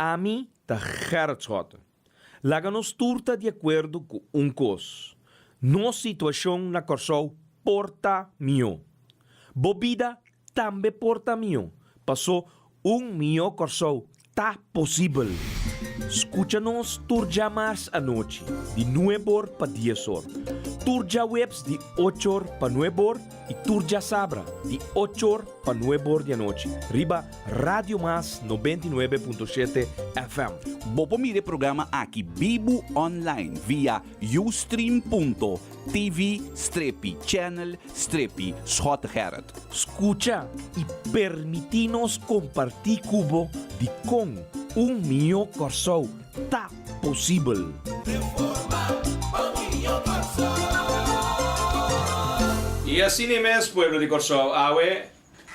a mim tá Gertshot. Laga nos turta de acordo com cos. Nossa situação na Corsol porta mio. Bobida também porta mio. Passou mio Corsol tá possível. Escucha-nos turja mais à noite, de 9 para 10 horas. Turja webs de 8 horas para 9 horas e turja sabra de 8 horas para 9 horas da noite. Riba Radio Mas 99.7 FM. Bopo mire programa aqui Bibo Online via ustream.tv/channel/Schotgerrit. Escucha e permitinos compartir cubo de com mio Corsol tá possível. E assim mesmo, pueblo de Corsol, awe,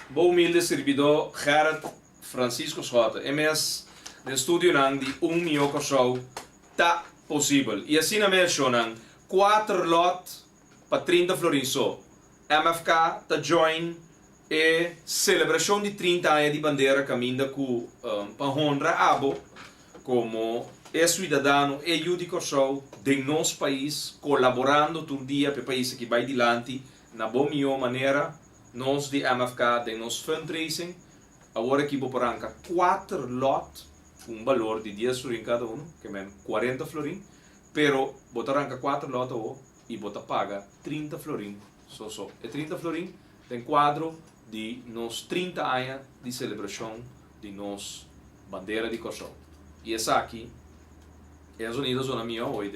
bom humilde servidor Gerrit Francisco Schott, MS de estúdio nang de mio Corsol tá possível. E assim mesmo, nang 4 lot para 30 florins só. MFK tá join e celebração de 30 anos de bandeira caminha com para honrar abo como cidadão e de Corsol de nosso país colaborando todo dia para o país que vai adiante na boa maneira nós de MFK de nosso fundraising agora aqui vou paranca 4 lot valor de 10 florins cada que é 40 florins pero botar arranca 4 lot e botar paga 30 florins só e 30 florins tem quadro de nos 30 anos de celebração de nos bandeira de Corsol. E essa aqui é os Unidos na minha hoje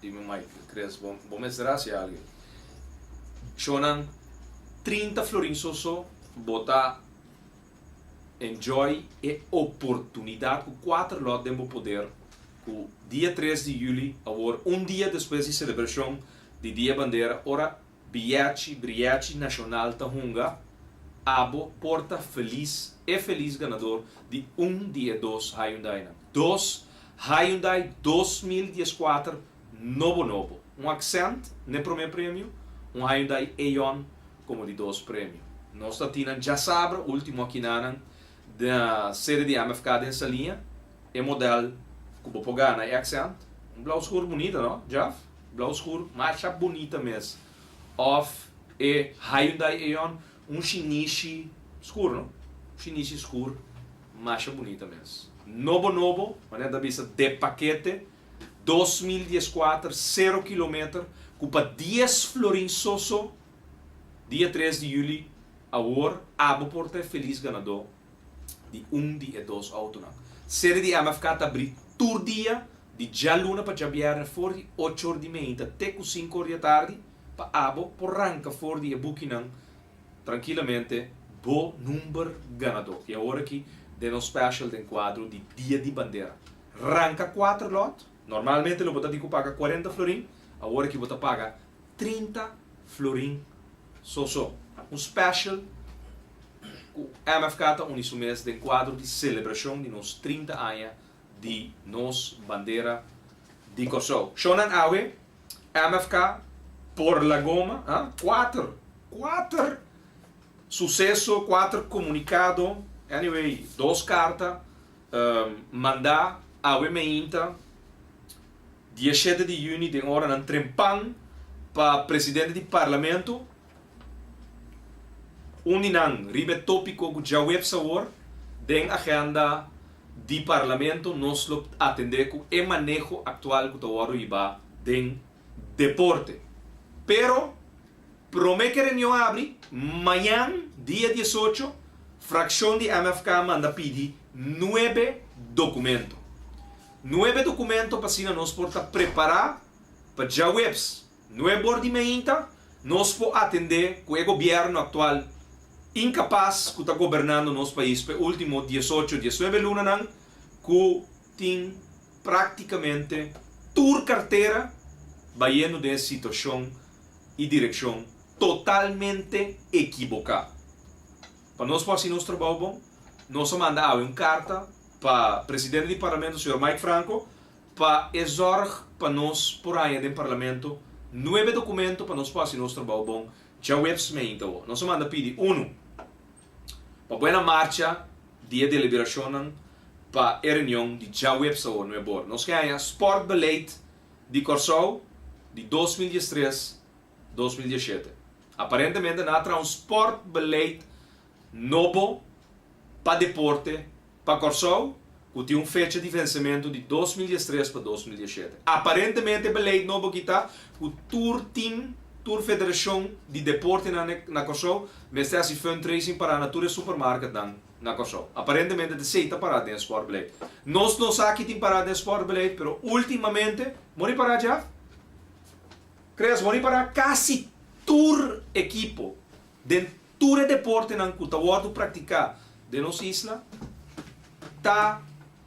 de meu mãe, crees, vou mostrar se alguém. Chonan 30 florins só botar enjoy e oportunidade com 4 lotes de poder com dia 3 de julho, agora dia depois de celebração de dia bandeira, ora Briachi Nacional Tahunga abo porta feliz ganador de dia 2 Hyundai. 2 Hyundai 2014 novo. Accent no primeiro prêmio, Hyundai Eon como de 2 prêmios. Nós temos já sabe, último aqui na série de MFK dessa linha, é modelo que vou pegar na Accent. Blau escuro bonita, não? Já? Blau escuro, mais bonita mesmo. Off e Hyundai Eon Shinichi escuro, não? Shinichi escuro, marcha bonita mesmo. Novo, maneira da vista de paquete, 2014, 0 km, cupa 10 florins só, dia 3 de julho, agora, abo porta feliz ganador de dia 2 auto. Série de MFK tá abrir todo dia, de já luna para já viajar fora de 8 horas de manhã até 5 horas da tarde, para abo, por ranca fora de booking tranquilamente, bom número ganador. E agora aqui, de no special de quadro de dia de bandeira. Ranca 4 lot, normalmente o botar de paga 40 florins, agora aqui botar paga 30 florins só. Special, o MFK está unido mês de quadro de celebração de nos 30 anos de nos bandeira de Corsol. Shonan Awe, MFK, por la goma, 4 sucesso, 4 comunicado, anyway, 2 cartas, mandar a Wemeinta, dia 7 de junho, de hora na Trempan, para presidente do parlamento, ribe tópico que já web sabor, den agenda do parlamento, nós lo atender com o manejo atual que o iba den deporte. Pero, promete que reunião abre, amanhã, dia 18, fração de MFK manda pedir 9 documentos. 9 documentos para assim nós porta preparar para já webs. 9 horas de manhã, nós podemos atender com o governo atual incapaz que está governando nosso país para último 18, 19 lunas, que tem praticamente toda carteira vaindo de situação e direção totalmente equivocada. Para nós fazer nosso trabalho bom, nós mandamos uma carta para o presidente do parlamento, o Sr. Mike Franco, para exorgar para nós, por aí do parlamento, 9 documentos para nós fazer nosso trabalho bom. Já website, nós mandamos pedir, para boa marcha, dia de liberação, para a reunião de Jaweb Sao no Ebor. Nós ganhamos sportbeleid de Corsou de 2013-2017. Aparentemente, nós temos um sportbeleid novo para deporte para Corsou, que tem uma fecha de vencimento de 2013 para 2017. Aparentemente, o beleid novo que está, o Tour Federação de Deporte na Corsou, mas está se fundraising para a Natura Supermarket na Corsou. Aparentemente, de seita parada em sportbeleid. Nós não sabemos que tem parada em sportbeleid, mas ultimamente, mori para já? Crees, mori para quase tour equipo, de tour deporte na que está praticar de nossa isla, está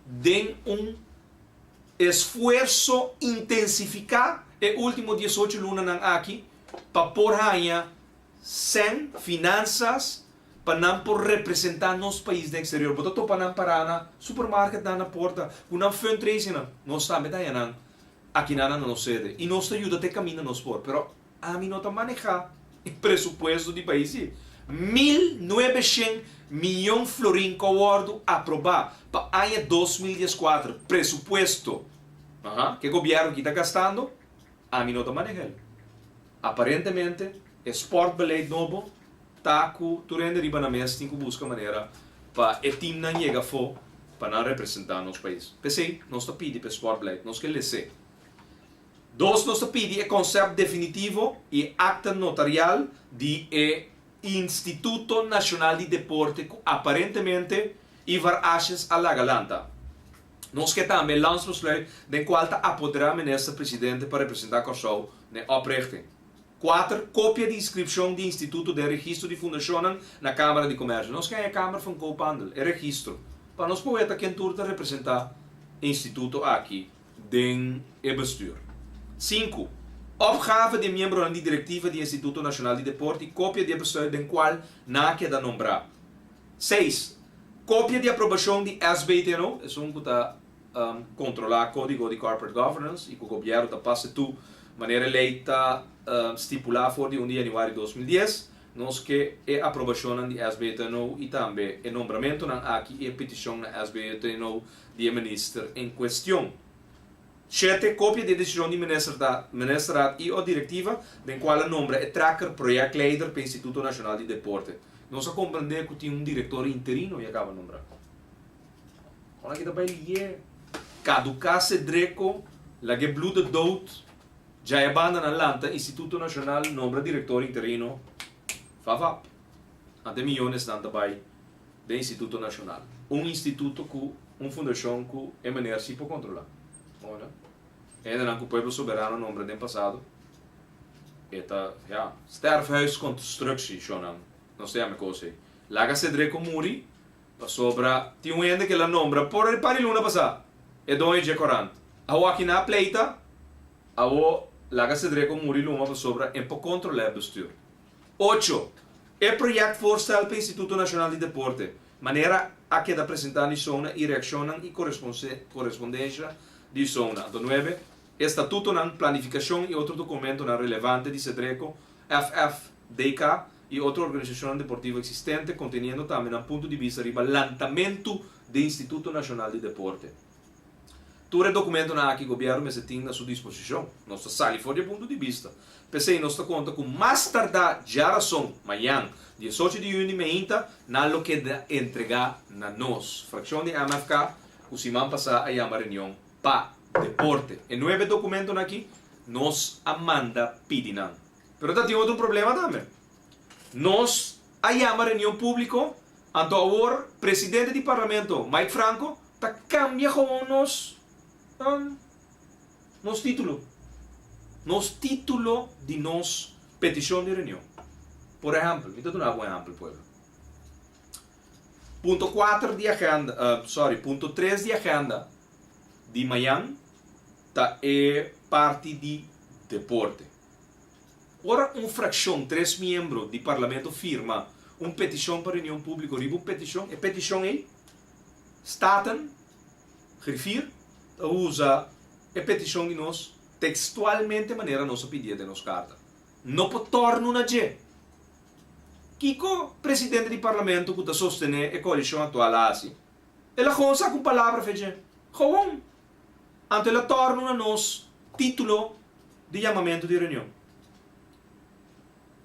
de esforço intensificar e último 18 lunas aqui para por ganhar sem finanças para não por representar nosso país no exterior. Porque para não parar na supermarket na porta, com não fundraising, nós estamos aí aqui na nossa sede e nós ajuda até caminhar nos por, pero a mim não está manejar o presupuesto do país. 1.900 milhões de florins que o aprovar para o ano 2014, presupuesto que o governo está gastando, a mim não está manejando. Aparentemente, o sportbeleid novo está com o rende riba na mesa, tem que buscar maneira para o time não chegar fora para não representar nosso país. Pensei, nós está pedindo para o sportbeleid, nós queremos ser. Nós está pedindo o conceito definitivo e acta notarial de Instituto Nacional de Deporte, que aparentemente Ivar Ashes a la Galanta. Nós que também lançamos lei de qual está apoderar o ministro-presidente para representar Corsou na oprichting. 4. Cópia de inscrição do Instituto de Registro de Fundações na Câmara de Comércio. Nós que é a Câmara van Koophandel, é registro. Para nós poder quem turta representar o Instituto aqui, dentro do bestuur. 5. Opgave de membro da diretiva do Instituto Nacional de Deporte e cópia de besluit den qual na queda nombrar. 6. Cópia de aprovação de SBTNO, é um que está controlar o código de corporate governance e que o governo está passando tu maneira lei está estipular for de 1 de janeiro de 2010, nós que é aprovação de SBTNO e também o nombramento aqui e a petição na SBTNO de ministro em questão. 7. Cópia de decisão de ministerraad e ou diretiva, den qual nombra é tracker projectleider para o Instituto Nacional de Deporte. Nós compreender que tem um diretor interino e acaba de nombrar. Olha que também é caducar-se dreco, lá que blue de dood, já é banda na lanta, Instituto Nacional nombra diretor interino, favap. Até milhões de também do Instituto Nacional. Instituto com fundação que é maneira se para controlar. Olha. Ainda não que o povo soberano nombra no passado. Eta, ja, sterfhuisconstructie, não sei a coisa. Laga se dreco muri, para sobra, tinha um ainda que ela nombra, por para luna passar. E dois de corante. A o aqui na pleita, a o laga se dreco muri luma para sobra, em para controlar o bestuur. 8. É projeto voorstel para o Instituto Nacional de Deporte. Maneira a que apresentar a zona e reaccionam e correspondência de zona. 9. Estatuto na planificação e outro documento na relevante de CEDRECO, FFDK e outra organização deportiva existente, conteniendo também um ponto de vista de lançamento do Instituto Nacional de Deporte. Todo documento na que o governo se tem à sua disposição, nós saímos fora do ponto de vista. Pensei, nós conta com mais tardar já são amanhã, 18 de junho, na lo que entregar na nós. Fração de MFK, o semana passada a uma reunião para deporte. E 9 documentos aqui, nós amanda pedinan. Pero tem outro problema também. Nós a uma reunião pública, anto agora, presidente do parlamento, Mike Franco, está cambiando com nos título. Nos título de nos petição de reunião. Por exemplo, me dou um exemplo, pueblo. Ponto 4 de agenda, ponto 3 de agenda de Miami é parte de deporte. Ora, uma fração, 3 membros do parlamento firma uma petição para a reunião pública, uma petição, e petição é staten, refir, usa a petição de nós textualmente maneira nossa pedida de nossa carta. Não pode tornar na G. Kiko, presidente do parlamento, que está sostener a coalição atual assim, Ela gewoon saca uma palavra, feche. Gewoon. Ante ela torna a nós título de chamamento de reunião.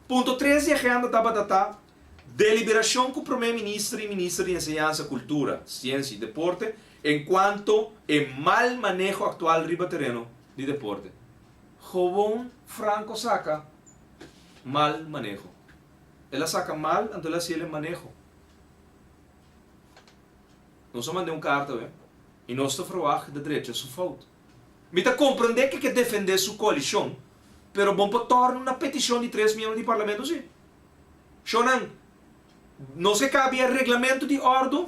Ponto 13 agenda da batata. Deliberação com o primeiro-ministro e ministro de Enseñanza, Cultura, Ciência e Deporte enquanto ao mal manejo atual riba terreno de deporte. Gewoon Franco saca mal manejo. Ela saca mal, então ela se ele manejo. Nós só mandamos carta, né? E nós estamos falando da direita, isso falta. Me está compreender que quer defender sua coalição, pero bom para tornar uma petição de 3 membros do parlamento, sim. Shonan, não se cabe o regulamento de ordem,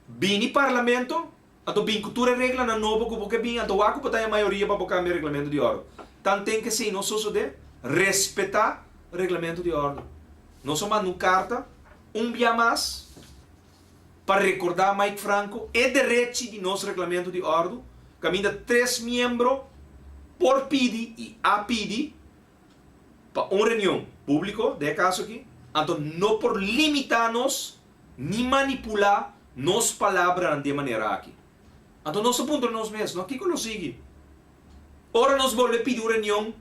bem parlamento, então bem cultura regla na nova que porque bem, então a culpa tem a maioria para cambiar o regulamento de ordem. Então tem que ser, nós só de respeitar o regulamento de ordem. Nós só mandamos carta, dia mais, para recordar Mike Franco e direito de nosso regulamento de ordem, caminha 3 membros por pidi e a pidi para uma reunião pública, de caso aqui, então não por limitar-nos, nem manipular nos palavras de maneira aqui. Então nosso ponto nós mesmos, não aqui que nós sigue. Ora nós volvemos pedir uma reunião,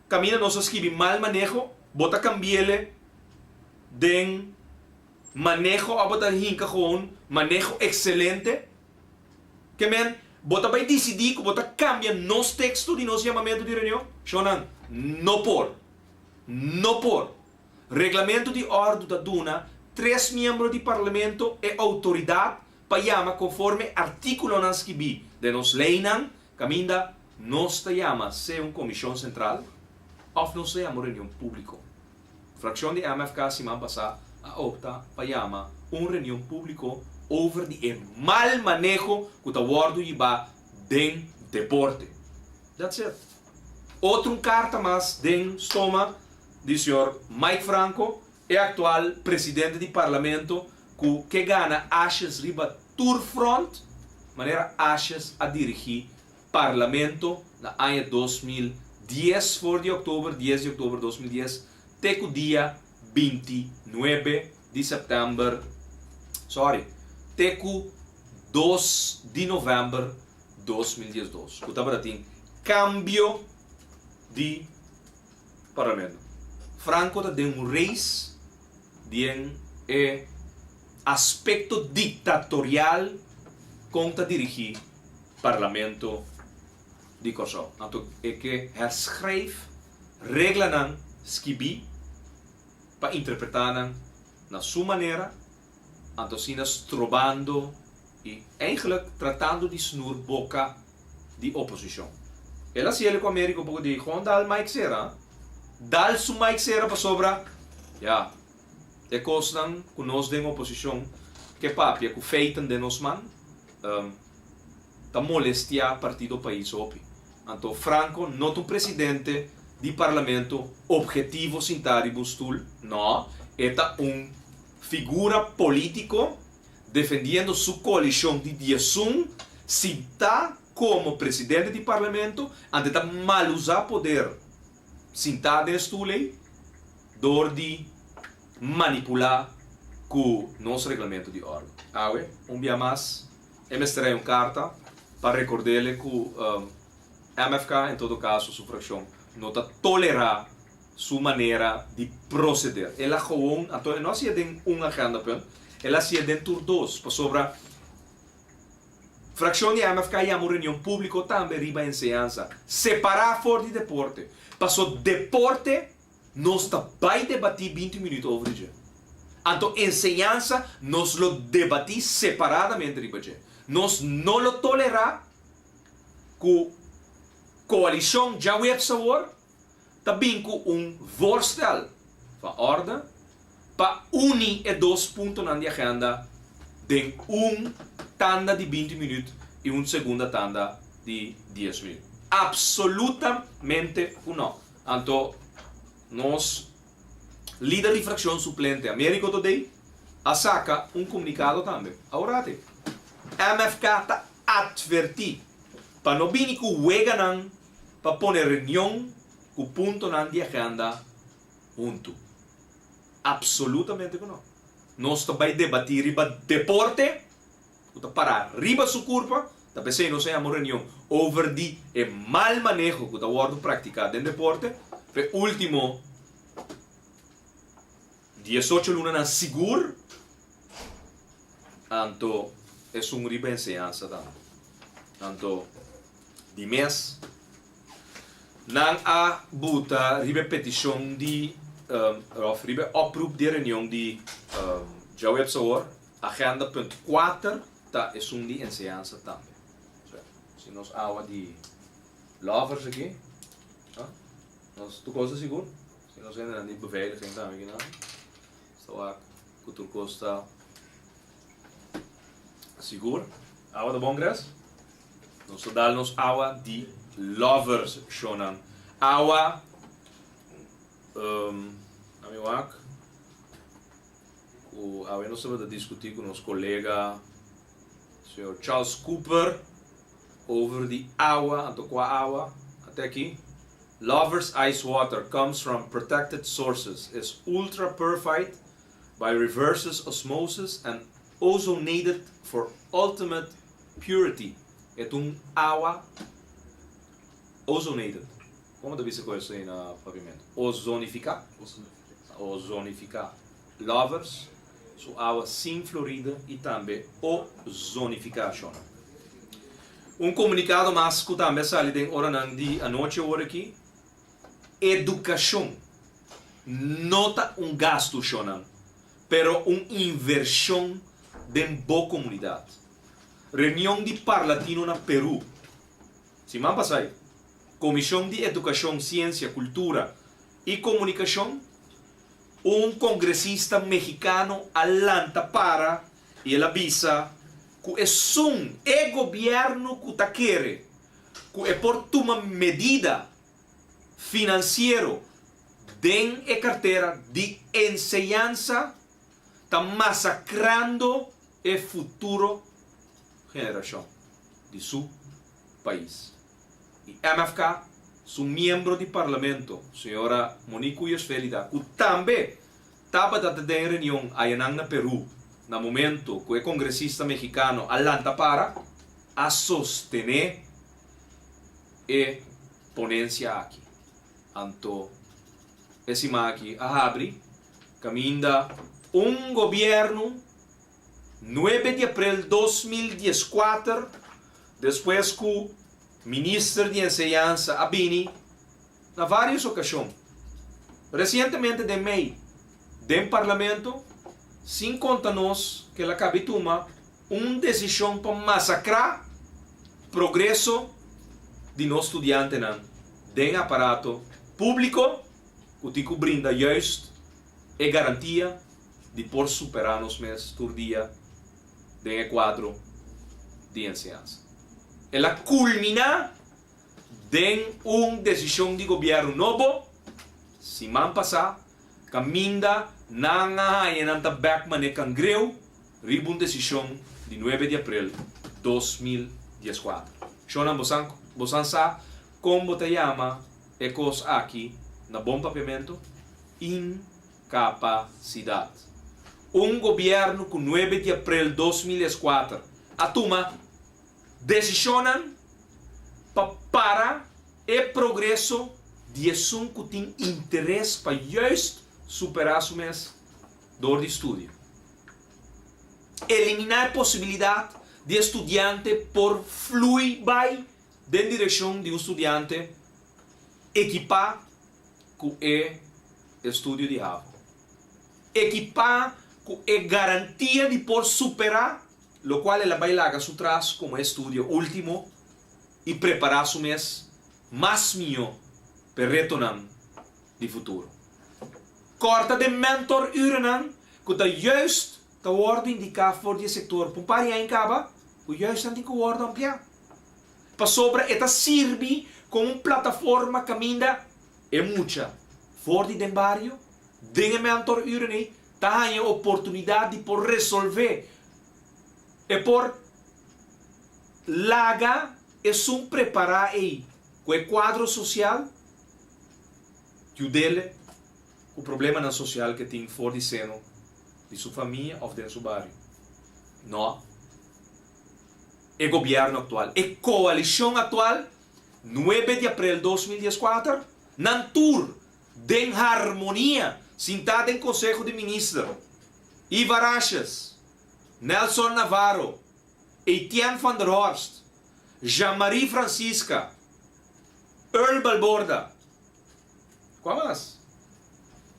caminha nós escrever mal manejo, bota cambiele de manejo a botar hinca gewoon, manejo excelente, que men, bota vai decidir que bota cambia nos texto de nosso chamamento de reunião, Shonan, não por. Regulamento de ordem da Duna, 3 membros do parlamento e autoridade para chamar conforme artículo não escrevi de nos lei não, caminha, nós te chama se uma comissão central, ou não se chama reunião pública. Fração de MFK semana passada a optar para chamar uma reunião pública over o mal manejo que está wordando e va den deporte. That's it. Outro carta mais den stoma do senhor Mike Franco, é atual presidente do parlamento que gana Ashes riba Tourfront, maneira Ashes a dirigir parlamento na ano 2010, for de outubro, 10 de outubro de 2010, até o dia 29 de setembro, até o 2 de novembro de 2012. Que estava assim, cambio de parlamento. Franco tem um reis de aspecto ditatorial contra dirigir parlamento de Kosovo. Então, é que herschrijf regelen skibi para interpretar na sua maneira, então sinas trobando e eigenlijk tratando de snur boca de oposição. Ela se ele com a América um pouco de gewoon dal Mike Serra, dal su Mike Serra para sobra, ja, é coisa que nós de oposição que papia que feitam de nós man, tá molestia partido país opi. Então Franco não é um presidente de parlamento objetivo sintaribus tul, não, é figura político defendendo sua coalição de diasum, se está como presidente de parlamento, ante tá mal usar poder, se está neste lei, dor de manipular com nosso regulamento de ordem. Dia mais, eu estarei uma carta para recordar-lhe que MFK, em todo caso, sua fração, não está tolerar sua maneira de proceder. Ela gewoon, então, não se tem uma agenda, ela se tem por dois, para sobra fração de MFK e uma reunião pública também riba enseñanza, separar fora de deporte. Passou deporte, nós vai debater 20 minutos over dia. Então, enseñanza, nós lo debatir separadamente riba dia. Nós não lo tolerar que coalição já vai sabor, também com voorstel van ordem para unir e 2 pontos na agenda de tanda de 20 minutos e uma segunda tanda de 10 minutos. Absolutamente não. Então, nós, líder de fração suplente Américo Today, a saca comunicado também. Agora, MFK está advertir para não vir que o Weganan para pôr reunião com ponto na agenda junto. Absolutamente não. Nós também debatir riba deporte Kuta para arriba su curva, ta pensei não sei uma reunião over di e mal manejo kuta wordo praticado em deporte, pe último 18 luna na seguro, anto é um riba enseñanza também. Anto di mês não há buta riba petição de of riba oproep de reunião de já web saor agenda.4 tá é um de enseñanza também. Se nós há de lovers aqui, nós tu coisa seguro. Se nós ainda de beveiliging também aqui não. Só a cultura costa seguro. Água de bom graça. Nós damos água de lovers, shonan. Água, amigo, o água nós estamos a discutir com nosso colega, Sr. Charles Cooper, over the água, então qual água, até aqui. Lovers ice water comes from protected sources, is ultra purified by reverse osmosis and ozonated for ultimate purity. É água ozonated. Como deve ser coisa aí na pavimento? Ozonificar. Ozonificar. Lovers, sua água sem fluorida e também ozonificação. Comunicado mais que também sai de hora de a noite hora aqui. Educação. Nota gasto, shonan, pero inversão de boa comunidade. Reunião de Parlatino na Peru. Semana passada, Comissão de Educação, Ciência, Cultura e Comunicação, congressista mexicano alanta para e ele avisa que é governo que está querendo, que é por tomar medida financeira dentro da carteira de enseñanza, está massacrando o futuro geração de seu país. E MFK, seu membro de parlamento, senhora Monique Uyas Felida, que também estava dando reunião aí na Peru, no momento que o congressista mexicano alanta para a sostener a ponência aqui. Anto, esse aqui a abre, caminha governo 9 de abril de 2014, depois que o ministro de Enseñanza, Abini, na várias ocasiões, recentemente de meio, do parlamento, sem conta-nos que ela cabe tomar decisão para massacrar o progresso de nós estudantes do aparato público, que brinda justo e garantia de por superar nos meses por dia de quadro de enseñanza. Ela culmina em decisão de governo novo, semana passada, caminha na Enanta Beckman e Cangreu, riba decisão de 9 de abril de 2014. Shonan bosan sa, como te chama, é coisa aqui, na bom papiamento, incapacidade. Governo com 9 de abril de 2004 atoma decisões para o progresso de um que tem interesse para justo superar o mês de estudo. Eliminar a possibilidade de estudante por fluir vai na direção de estudante equipar com o estudo de rabo. Equipar com a garantia de por superar, lo qual ela vai largar su trás como estudo último e preparar su mês mais melhor para retornar de futuro. Corta de mentor uren que está juist te worden indicado voor die sector. Por paar jaar acaba, o juist aan die worden ampliar. Para sobre esta sirve como plataforma caminha é muita. Voor die den barrio, de mentor uren tá a oportunidade de por resolver e por laga e preparar aí com o quadro social que o dele o problema na social que tem fora de seno de sua família ou de seu bairro. Não. el gobierno actual, la coalición actual, 9 de abril de 2014, nan tour de harmonia, sentada en Consejo de Ministros, Ivar Arches, Nelson Navarro, Etienne van der Horst, Jean-Marie Francisca, Earl Balborda, qual mais?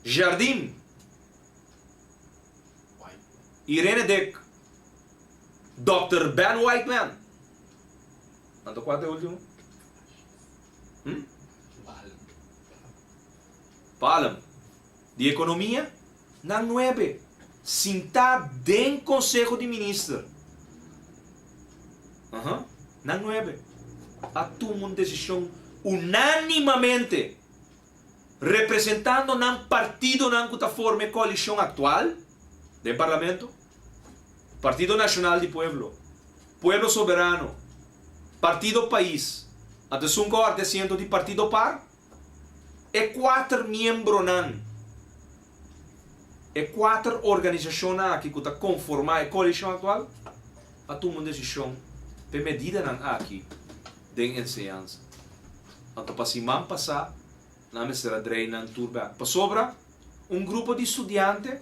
Jardim, Irene Dick, Dr. Ben Whiteman. Ando qual é o último? Palm. De Economia, na 9. Sentado em Conselho de Ministros. Na 9. A tomar uma decisão unanimamente, representando um partido que forma a coalição atual do Parlamento, Partido Nacional do Pueblo, Pueblo Soberano, Partido País, até 5% de Partido Par, e 4 membros e 4 organizações que estão conformar a coalição atual, a tomar uma decisão de medida aqui de ensinança. Então, para se passar, não será drena turba. Para sobra, grupo de estudantes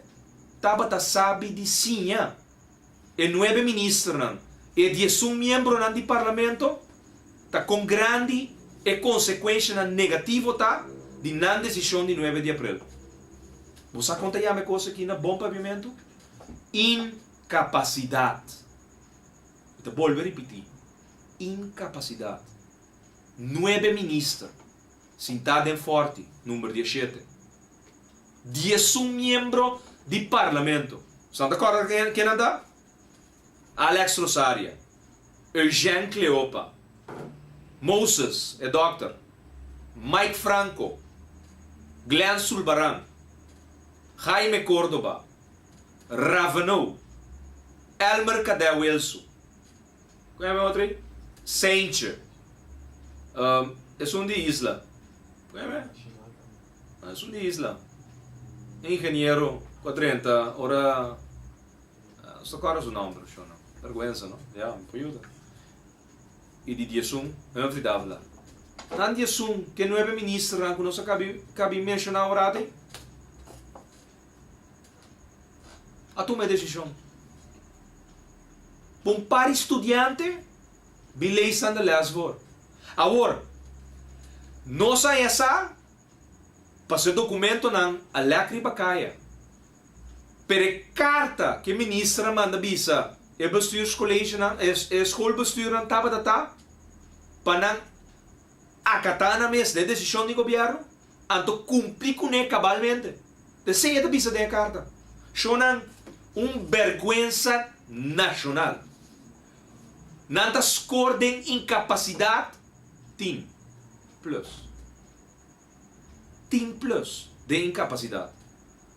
estava sabe de sinha e 9 ministros e 10 membros do parlamento tá com grande e consequência negativa de não decisão de 9 de abril. Você conta uma coisa aqui na bom pavimento? Incapacidade. Eu vou repetir. Incapacidade. 9 ministros sentados em forte, número 17. 10 membros do parlamento. Estão de acordo com quem anda? Alex Rosaria, Eugene Cleopa, Moses, é doctor, Mike Franco, Glenn Sulbaran, Jaime Córdoba, Ravano, Elmer Cadê Wilson. Qual é o outro aí? Saincher. É de Isla. Qual é? É de Isla. Engenheiro, 40, ora... Sto cara o nome, vergonha, não? Já, me ajuda. E de Diesum, é uma verdade. Não Diesum, que não é ministro, não nos cabe mencionar orada. A tomar decisão. Para par estudante, beleza de lesvor. Agora, nossa essa, para ser documento não, a lágrima caia. Per carta que a ministra manda bisa, e bestuurscollege, e schoolbestuur estava data, para não acatar na mesa de decisão do governo, anto cumprir com ele cabalmente. De ser da bisa de carta. Shonan vergonha nacional. Nanta score de incapacidade, team plus. Team plus de incapacidade.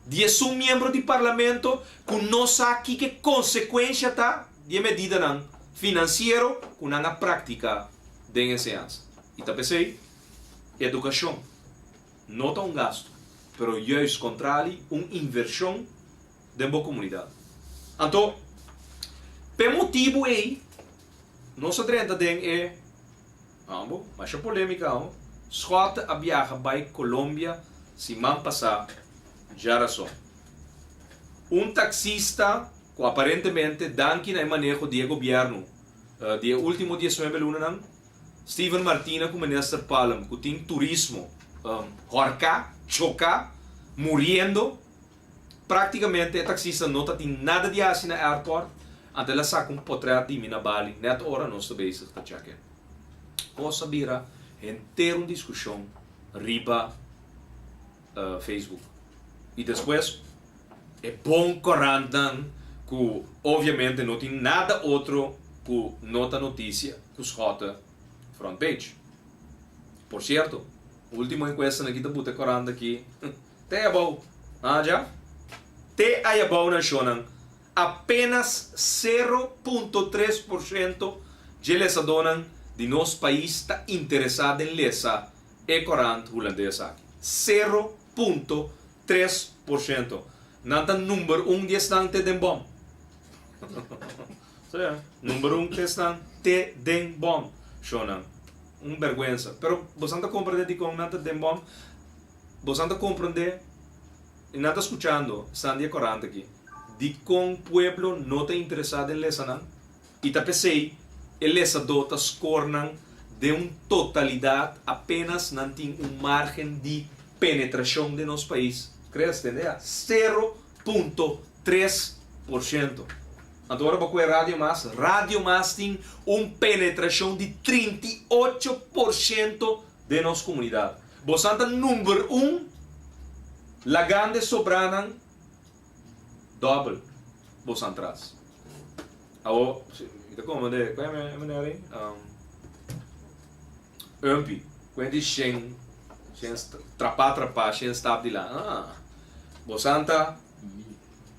10 membros do parlamento que não sabe que consequência está de medida não financeira com a prática de ensinança. E tá pensei, educação não é gasto, mas justo contrário, uma inversão de uma comunidade. Então, por motivo aí, nossa trenta é, mas é polêmica, Scott a viajar para Colômbia semana passada. Já só. Taxista que aparentemente danke na manejo de governo de último 19 lunas, Steven Martina como ministro Palm, que tem turismo, horca, choca, morrendo, praticamente o taxista não tem nada de assim na airport, até ela saca portrait de mina Bali, net hora nós também se está cheque. Posso vira inteira discussão riba Facebook. E depois, é bom correndo que obviamente não tem nada outro que nota notícia que os rota front page. Por certo, a última enquesta aqui da Buta correndo aqui, até é bom, já? Até é bom na Shonan, apenas 0,3% de lesadonan de nosso país está interessado em lesa e correndo holandesa aqui. 0,3%. Não número 1 de estante de bom. Número 1 testan te den bom. Shonan. Vergüenza. Pero vos anda comprender de con nada den bom. Vos anda comprender e nada escuchando. Sandia corante aqui. De com pueblo não te interessado em lesanan. E ta pensei, el lesador ta scornan de totalidade apenas não tem margem de penetração de nosso país. Crees, entendeu? 0,3%. Agora vou com Radio Mas tem penetração de 38% de nossa comunidade. Vos anda número 1, la grande sobranan, double, vos atrás. Awo, ito como de, kaya may maneri, quando Shen trapa, Shen stop de lá. Vos anda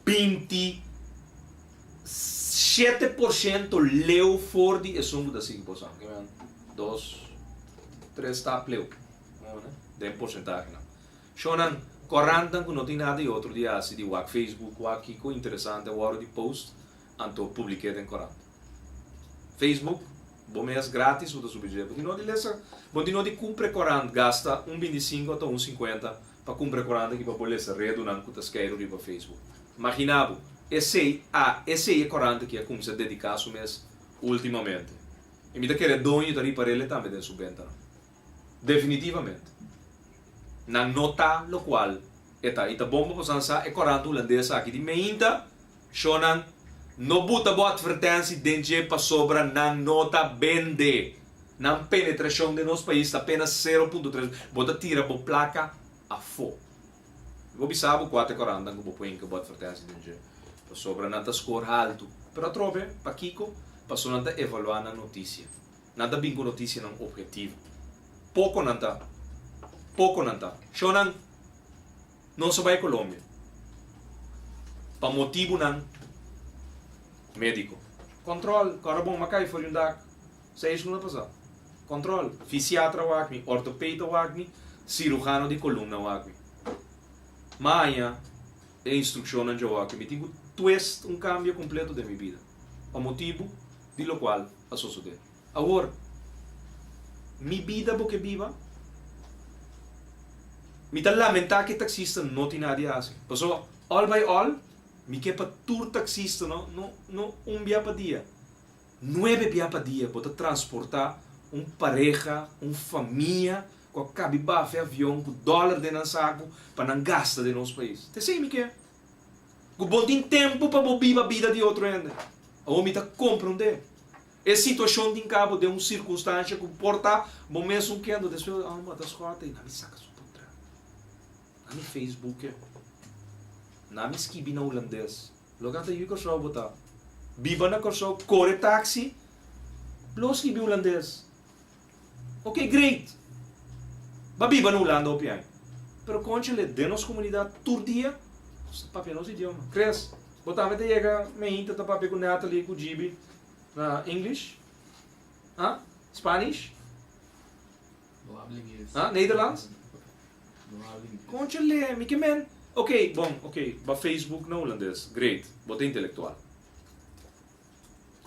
27% leu for de essungo da 5%. 2, 3 stop leu. 10% não. Shonan, corrantan que não tem nada e outro dia assim de wak Facebook, wak Kiko, interessante, hora de post, anto publiquei em corant. Facebook, bom mês grátis, ou subir, continua de cumprir corant, gasta 1,25 até 1,50 para cumprir corant que para poder ser redundante que quero para Facebook. Imaginavo, esse é corant que é como se dedicar a mês ultimamente. E me dá querer donho dari para ele também de subventa. Definitivamente. Na nota lo qual ita bomba posansa e corante holandesa aqui de meinta shonan no buta bo advertência denje pa sobra na nota bende na penetração de nosso país apenas 0,3 bota tira bo placa a fo vou bisabo 4,40 que bo põe que bo advertência denje pa sobra na score alto pero trove pa Kiko passou nada evaluar na notícia nada bingo notícia não objetivo pouco nada shonan não só vai Colômbia para motivo nan médico controle cara bom macai foi dag 6 não passar controle fisiatra wagmi ortopeda wagmi cirurgião de coluna wagmi manhã é instrução nan wagmi me tenho twist cambio completo de minha vida para motivo de lo qual a suceder agora minha vida porque viva me tá lamentar que taxista não tem nada assim. Passou, all by all, me quer para tour taxista não dia para dia. 9 dias para dia, para transportar pareja, família, com a cabibafé avião, com dólar de não saco, para não gastar de nosso país. Te sei me quer? Com bom tempo para viver a vida de outro ainda. Ou me tá compreender. É situação de cabo de circunstância que porta, bom mesmo que ando, depois, mas das cotas, não me saca no Facebook, na me skibi na holandês. Logo até eu que botar. Viva na corso, corre táxi, lo skibi holandês. Ok, great. Ba viva na Holanda o piai. Pero conchele de nos comunidade todo dia, papel nos idioma. Cres? Botar me chega, me inta ta papel com Natalie com Gibi na English, Spanish, Nederlands. Conchele, me que men. Ok, ba Facebook na holandês, great, botei intelectual.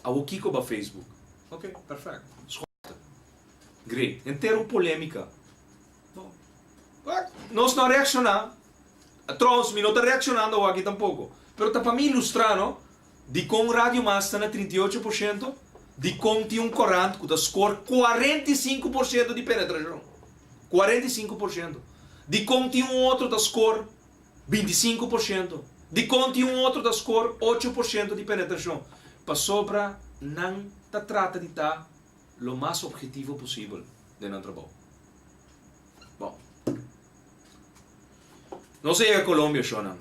O Kiko ba Facebook. Ok, perfeito. Escuta. Great. Inteiro polêmica. Bom. Nós não reaccionamos. Trouxe, não está reaccionando aqui tampouco. Pero tá para mim ilustrar, no? De com Radio Mas está na 38%, de com tem corante que score 45% de penetração. 45%. De com tem outro da score 25%. De com tem outro da score 8% de penetração. Para sobra, não ta trata de estar o mais objetivo possível de não trabalho. Bom. Não sei a Colômbia, Shonan.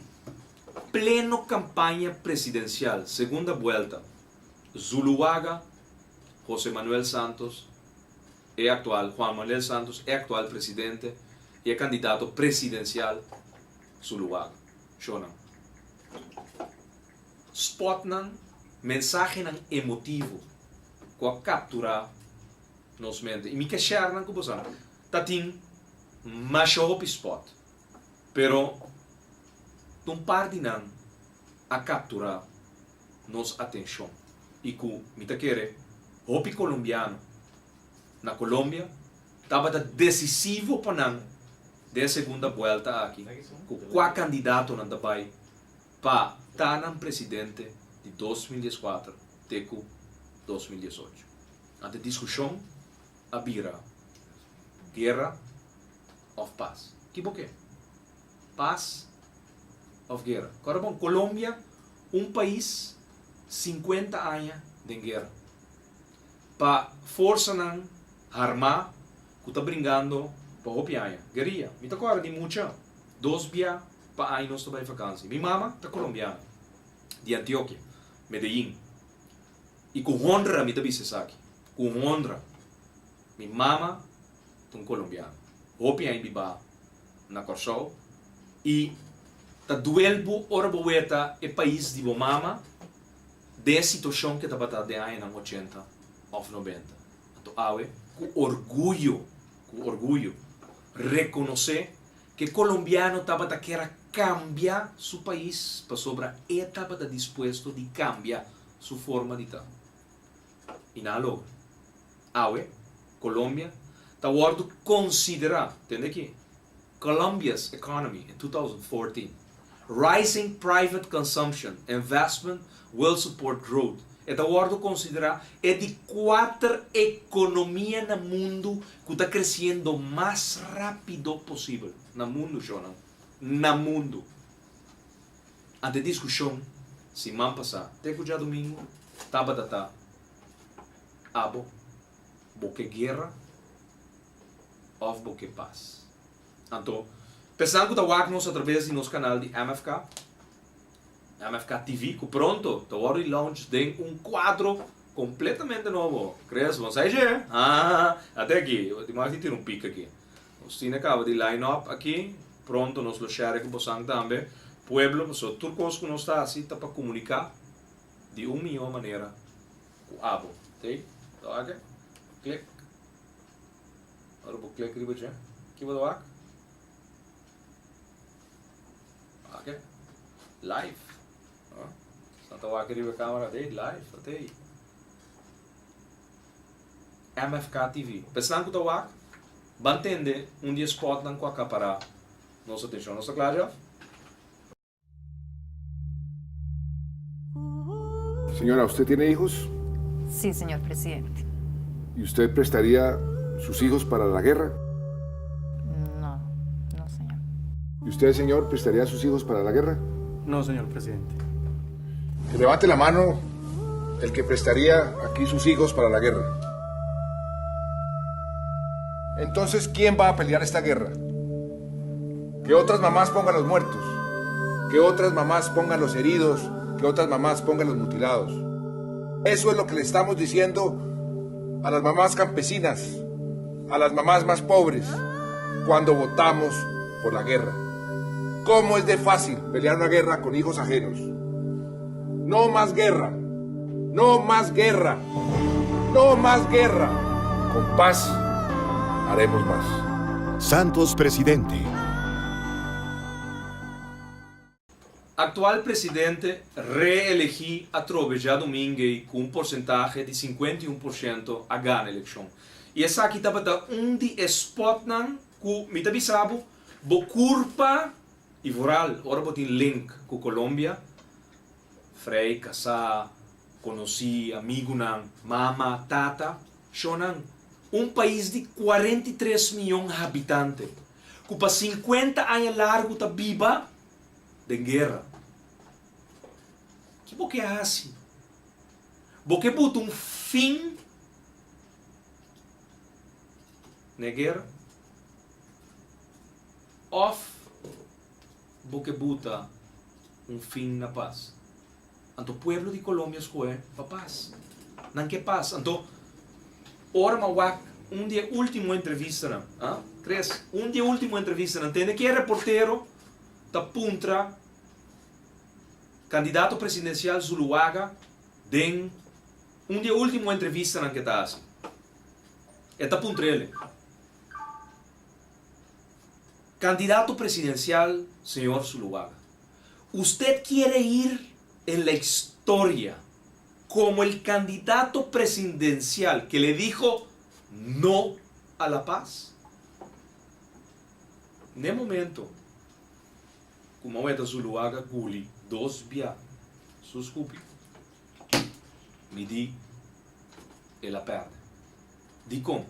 Pleno campanha presidencial, segunda volta. Zuluaga, José Manuel Santos, Juan Manuel Santos é atual presidente e é candidato presidencial Zuluaga. Shonan. Spotnan, mensagem emotivo, com capturar nos mente. E me queixar não como sabe. Tatin, macho spot, pero um par de não a capturar nos atenção. e que mita querer hopi colombiano na Colômbia estava decisivo para não de segunda volta aqui com qual candidato não vai para estar na presidente de 2014 até 2018. A discussão a vira guerra of paz. Que quê? Paz of guerra. Agora bom, Colômbia, um país 50 anos de guerra. Para força não armar, que está brincando para o anos. Guerrilha. Me está agora de muita. 2 dias para aí nós estamos em vacância. Minha mama está colombiana, de Antioquia, Medellín. E com honra me está dizendo aqui. Com honra. Minha mama é um colombiano. Hopi aí biba na Corsol. E está duelbo ora boeta é país de mama de situação que estava de aí na 80 ou 90. Então, com orgulho, reconhecer que colombiano estava a querer cambiar seu país para sobra e estava disposto de cambiar sua forma de estar. E na logo, Colômbia está ordo considerar, entende aqui? Colombia's economy in 2014, rising private consumption, investment will support growth. Está ordo considerar é de 4 economias no mundo que está crescendo mais rápido possível. No mundo, Jonan. No mundo. Ante discussão, semana passada, até que já domingo, estava data, boque guerra, ou boque paz. Então, pensando que está nos através de nosso canal de MFK TV, que pronto, está hora de launch de quadro completamente novo. Crees? Vamos aí, até aqui, eu tenho que um pico aqui. Nós temos acaba de line-up aqui, pronto, nós lo share com você também. Pueblo, pessoa turcos que nós está assim, está para comunicar de melhor maneira com o abo. Ok? Então, aqui, clique. Agora vou clicar aqui, já. Aqui vou dar ok? Live. Então, aqui a câmera dele, live, até aí. MFK TV. Pensando que estou aqui, vai entender dia spot não com acaparar nossa atenção. Nossa claro? Señora, ¿usted tiene hijos? Sí, señor presidente. ¿Y usted prestaría sus hijos para la guerra? No, no, señor. ¿Y usted, señor, prestaría sus hijos para la guerra? No, señor presidente. Que levante la mano el que prestaría aquí sus hijos para la guerra. Entonces, ¿quién va a pelear esta guerra? Que otras mamás pongan los muertos, que otras mamás pongan los heridos, que otras mamás pongan los mutilados. Eso es lo que le estamos diciendo a las mamás campesinas, a las mamás más pobres, cuando votamos por la guerra. ¿Cómo es de fácil pelear una guerra con hijos ajenos? No más guerra, no más guerra, no más guerra. Con paz haremos más. Santos Presidente. Actual presidente reelegi atravessado domingo com porcentaje de 51% a ganhar a eleição. E essa aqui estava de spot que me avisava, bo curpa e voral, ora botin link com Colômbia, Frei, Casá, conheci, amigo nan, mama, tata, shonan, país de 43 milhões de habitantes, que para 50 anos largo está viva de guerra. Que porque é assim? Porque bota fim na guerra? Ou porque bota fim na paz? Então o povo de Colômbia escolhe para paz. Não quer paz. Então, ora dia último entrevista, crees? Dia último entrevista, entende que é reportero da Puntra, candidato presidencial Zuluaga, den dia último entrevista na que está assim. É da Puntrele. Candidato presidencial, senhor Zuluaga, usted quiere ir en la historia como el candidato presidencial que le dijo no a la paz. En el momento, como é da Zuluaga Guli, 2 bia, susculpe, me di, ela perde. Di como?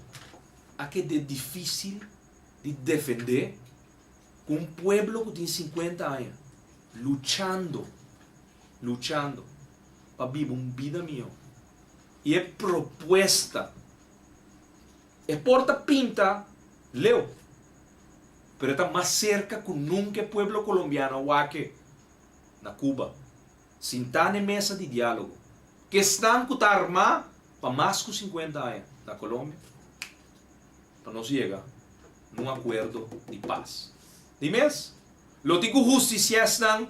Aqui é difícil de defender com um pueblo que tem 50 anos, luchando para vivir uma vida melhor. E é proposta, é porta pinta, leu, pero está mais cerca que nunca o pueblo colombiano aqui na Cuba, sentar na mesa de diálogo, que estão com a arma para mais que 50 anos na Colômbia, para nós chegar num acordo de paz. De mês, lo tenho justiça estão,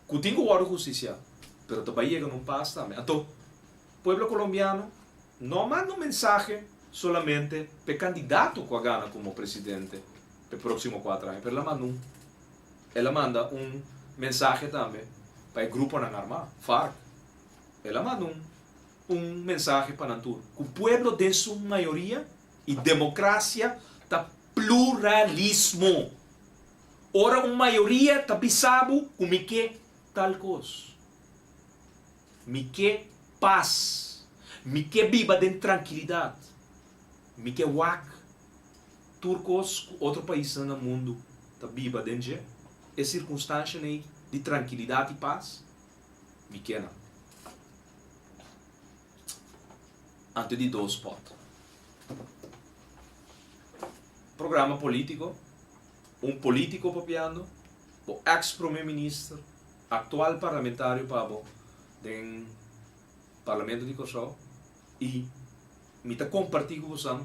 que tenho hora justiça, pero também chega num paz também. Então, o pueblo colombiano não manda um mensagem solamente para o candidato que ganha como presidente para os próximos 4 anos, pero ela manda um mensagem também para o grupo na arma, FARC. Ela manda um mensagem para o o pueblo tem sua maioria e democracia está pluralismo. Ora, uma maioria está pensando como que tal coisa. Me que paz. Me que viva de tranquilidade. Me que wak. Turcos, outro país no mundo, está viva de é circunstância de tranquilidade e paz. Me que não. Antes de 2 pontos. Programa político, um político papiando, o ex-primeiro-ministro, atual parlamentário pabo, do Parlamento de Kosovo, e me está compartilhando com você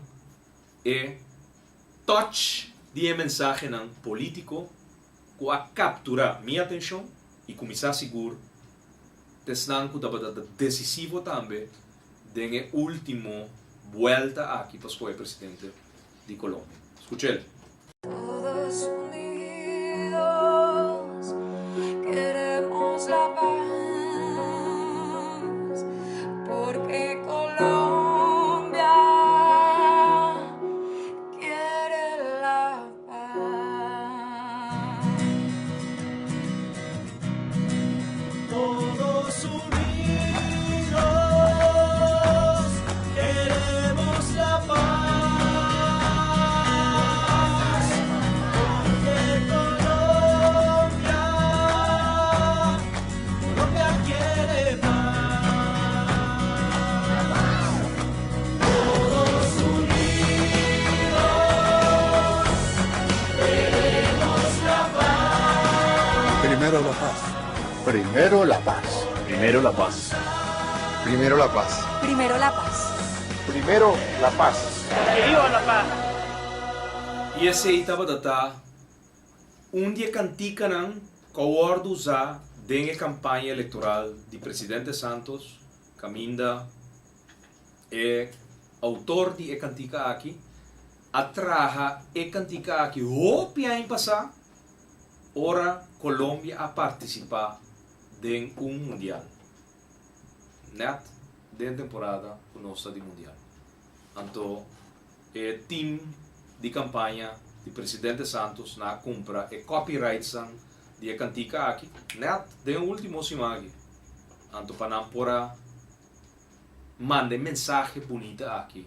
é touch de mensagem político que a capturar minha atenção e começar seguro, testando que decisivo também, de último volta aqui para escolher presidente de Colômbia. Escuche. Todos unidos queremos la paz, porque Colombia quiere la paz. Todos unidos queremos la paz. Primero la paz. Primero la paz. Primero la paz. Primero la paz. Primero la paz. Primero la paz. ¡Que viva la paz! E esse aí estava data um dia cantica não coordo usar dentro da campanha eleitoral de presidente Santos, Caminda é autor de cantica aqui, atraja cantica aqui roupa em passar, ora Colômbia a participar de mundial. Net de temporada nossa de mundial. Então, o time de campanha de presidente Santos na compra e copyright de cantica aqui, net de último semana. Então, para não pora mande mensagem bonita aqui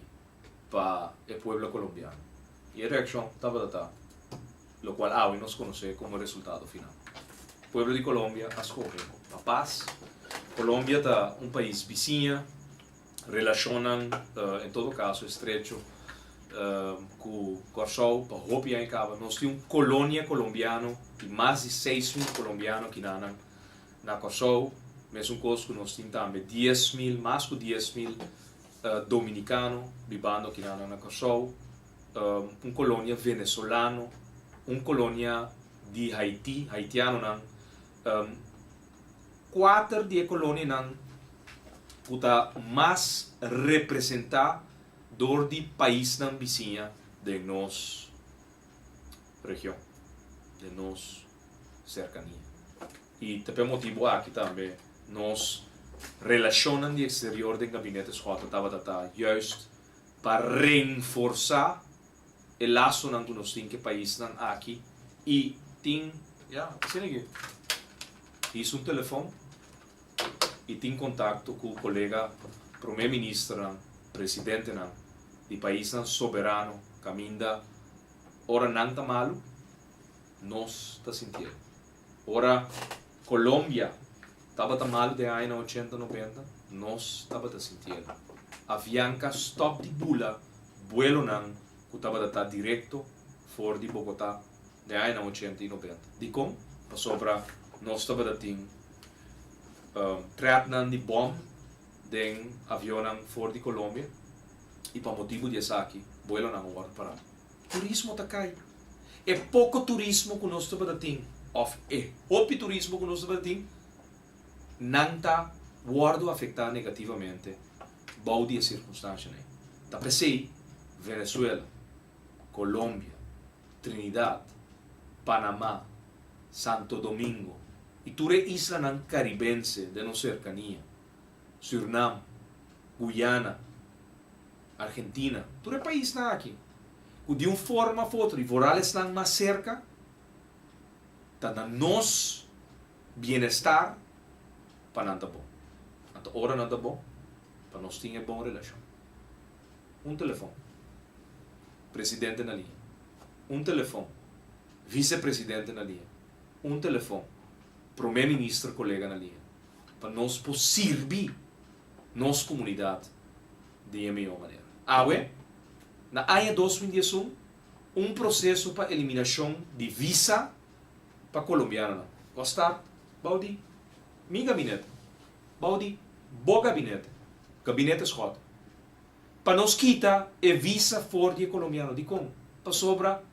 para o povo colombiano. E a reação estava dada, o qual hoje nos conhece como resultado final. O povo de Colômbia escolhe a paz. Colômbia é um país vizinho, relacionam, em todo caso, estreito com Kosovo, para Roupa em Cabo. Nós temos uma colônia colombiana de mais de 6.000 colombianos que estão na Kosovo. Mesmo coisa que nós temos também 10.000, mais de 10.000 dominicanos vivendo aqui na Kosovo. Uma colônia venezuelana, uma colônia de Haiti, haitiano. 4 de colônias que está mais representada do país vizinho de nossa região, de nossa cercania. E também motivo aqui também nós relaciones de exterior del gabinete Schota estaba juist para reforçar o laço que nós temos que país aqui e tem, assim aqui, isso telefone e tem contato com o colega primeiro-ministro, presidente do país soberano, caminha, ora não está malo, nós está sentindo. Ora Colômbia estava tá malo de ano 80, 90, nós estava tá sentindo. Avianca stop de bula, vuelo não, que estava tá direto fora de Bogotá de ano 80 e 90. De como? Para sobra, nós estava tá tem tratando de bom de avião fora de Colômbia e para motivo de essa aqui, vuelo não agora para. Turismo tá cai. É pouco turismo que nós estava tá tem, of é pouco turismo que nós estava tá tem, não está guardo afetar negativamente balde circunstância né. Tá pensei Venezuela, Colômbia, Trinidad, Panamá, Santo Domingo e toda isla nan caribense de nossa cercania, Suriname, Guyana, Argentina, todo país na aqui, que de uma forma ou outra, e vorales nan mais cerca, tá na nos bem-estar para não tá bom. Anta hora não tá bom, para nós ter boa relação. Um telefone, presidente na linha. Um telefone, vice-presidente na linha. Um telefone, primeiro-ministro, colega na linha. Para nós servir nossa comunidade de melhor maneira. Na ano 2021, um processo para eliminação de visa para colombiano. Gostar? Baudi, meu gabinete. Baudi, bom gabinete. Gabinete Schota. Para nós quitar a visa fora de colombiano. De como? Para sobra,